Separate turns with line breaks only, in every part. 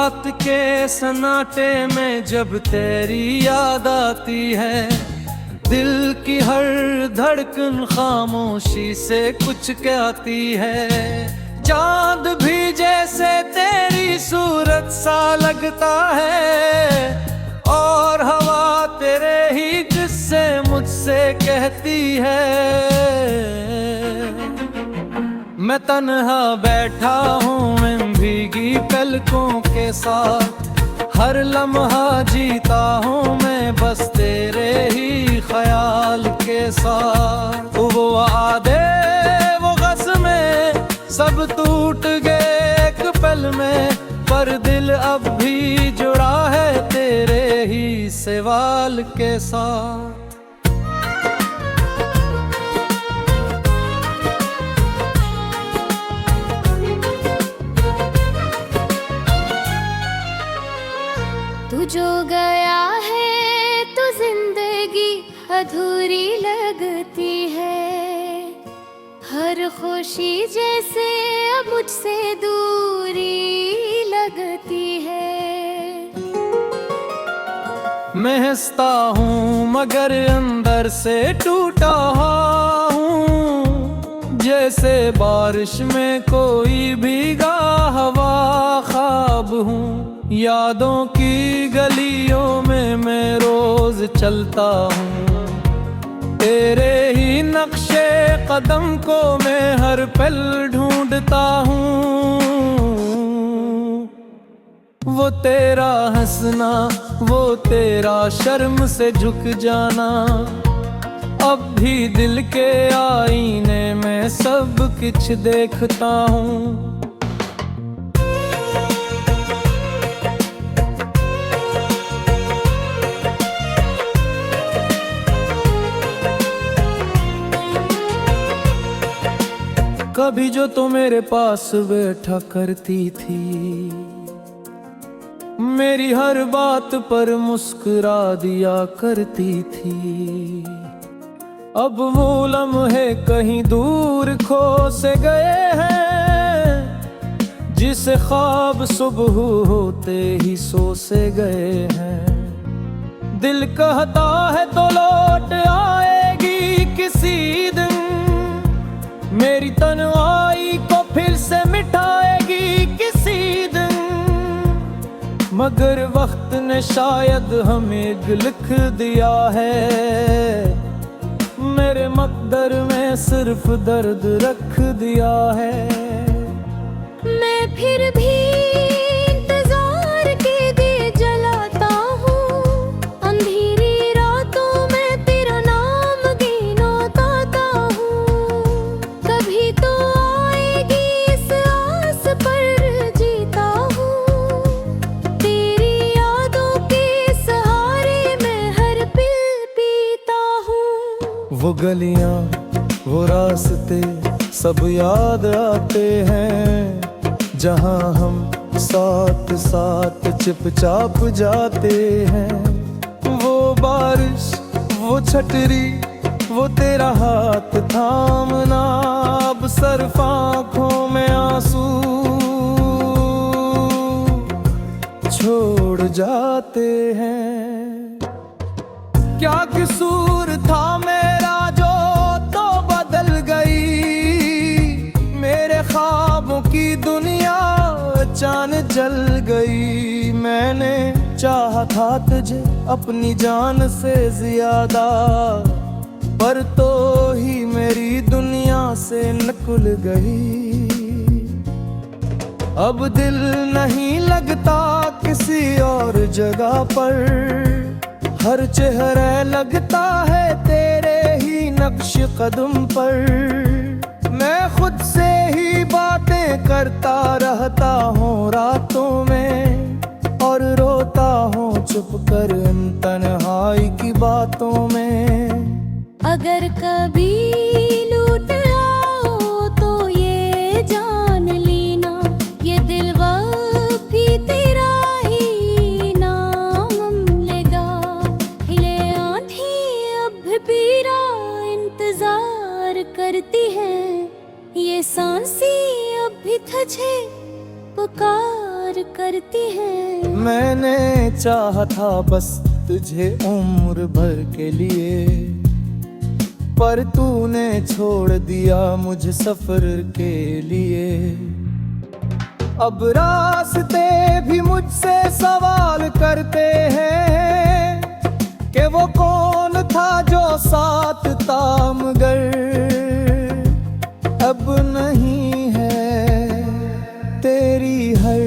रात के सन्नाटे में जब तेरी याद आती है, दिल की हर धड़कन खामोशी से कुछ कहती है। चांद भी जैसे तेरी सूरत सा लगता है, और हवा तेरे ही किस्से मुझसे कहती है। मैं तन्हा बैठा हूँ इन भीगी पलकों के साथ, हर लम्हा जीता हूँ मैं बस तेरे ही ख्याल के साथ। वो वादे वो क़स्में सब टूट गए एक पल में, पर दिल अब भी जुड़ा है तेरे ही सवाल के साथ।
तू जो गया है तो जिंदगी अधूरी लगती है, हर खुशी जैसे अब मुझसे दूरी लगती है।
मैं हंसता हूँ मगर अंदर से टूटा हूँ, जैसे बारिश में कोई भीगा हवा ख्वाब हूँ। यादों की गलियों में मैं रोज चलता हूँ, तेरे ही नक्शे कदम को मैं हर पल ढूंढता हूँ। वो तेरा हंसना, वो तेरा शर्म से झुक जाना, अब भी दिल के आईने में सब कुछ देखता हूँ। कभी जो तो मेरे पास बैठा करती थी, मेरी हर बात पर मुस्कुरा दिया करती थी। अब वो लम्हे कहीं दूर खो से गए हैं, जिसे ख्वाब सुबह होते ही सो से गए हैं। दिल कहता है तो लौट आएगी किसी दिन, मेरी तन्हाई को फिर से मिटाएगी किसी दिन। मगर वक्त ने शायद हमें लिख दिया है, मेरे मकदर में सिर्फ दर्द रख दिया है।
मैं फिर भी इंतजार के दिए जलाता हूँ, अंधेरी रातों में तेरा नाम गिनोता हूँ। कभी तो आएगी इस आस पर जीता हूँ, तेरी यादों के सहारे मैं हर पल पीता हूँ।
वो गलियां वो रास्ते सब याद आते हैं, जहां हम साथ साथ चुपचाप जाते हैं। वो बारिश वो छटरी वो तेरा हाथ थामना, अब सिर्फ आँखों में आंसू छोड़ जाते हैं। क्या कसूर था मेरा जो तो बदल गई, मेरे ख्वाबों की दुनिया चान जल गई। मैंने चाहा था तुझे अपनी जान से ज्यादा, पर तो ही मेरी दुनिया से निकल गई। अब दिल नहीं लगता किसी और जगह पर, हर चेहरा लगता है तेरे ही नक्श कदम पर। मैं खुद से ही बातें करता रहता हूँ रातों में, और रोता हूँ चुप कर इन तन्हाई की बातों में।
अगर कभी लूट आओ तो ये जान लेना, ये दिल भी तेरा ही नाम लेगा। हिले आंधी अब भी इंतजार करती है, ये सांसें अब भी तुझे पुकार प्यार करती है।
मैंने चाहा था बस तुझे उम्र भर के लिए, पर तूने छोड़ दिया मुझे सफर के लिए। अब रास्ते भी मुझसे सवाल करते हैं कि वो कौन था जो साथ था, मगर अब नहीं है। तेरी हर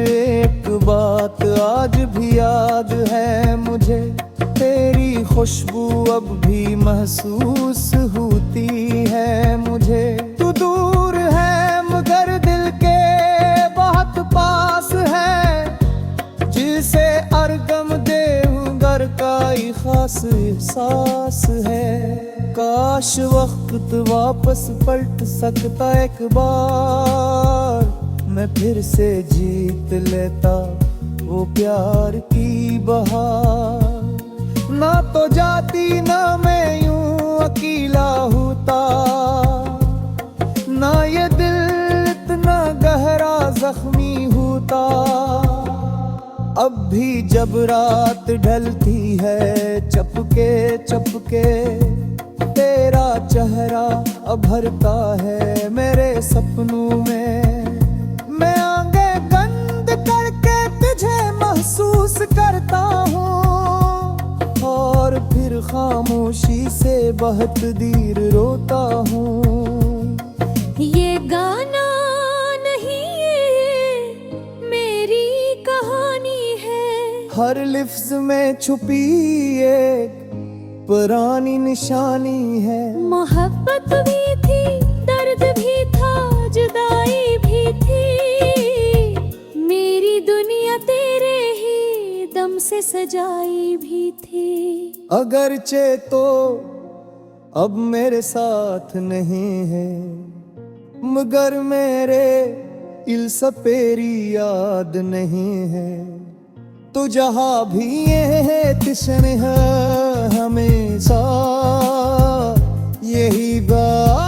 एक बात आज भी याद है मुझे, तेरी खुशबू अब भी महसूस होती है मुझे। तू दूर है मगर दिल के बहुत पास है, जिसे अरगम देवगर का ही खास एहसास है। काश वक्त वापस पलट सकता एक बार, मैं फिर से जीत लेता वो प्यार की बहार। ना तो जाती ना मैं यूं अकेला होता, ना ये दिल इतना गहरा जख्मी होता। अब भी जब रात ढलती है चपके चपके, तेरा चेहरा अभरता है मेरे सपनों में। मैं आंखें बंद करके तुझे महसूस करता हूँ, और फिर खामोशी से बहुत देर रोता हूँ।
ये गाना नहीं, ये मेरी कहानी है।
हर लिफ्ज में छुपी एक पुरानी निशानी है।
मोहब्बत भी थी, दर्द भी था, जुदाई भी थी। मेरी दुनिया तेरे ही दम से सजाई भी थी।
अगरचे तो अब मेरे साथ नहीं है, मगर मेरे इल सपेरी याद नहीं है। तू जहाँ भी ये तिश्न है हमेशा यही बात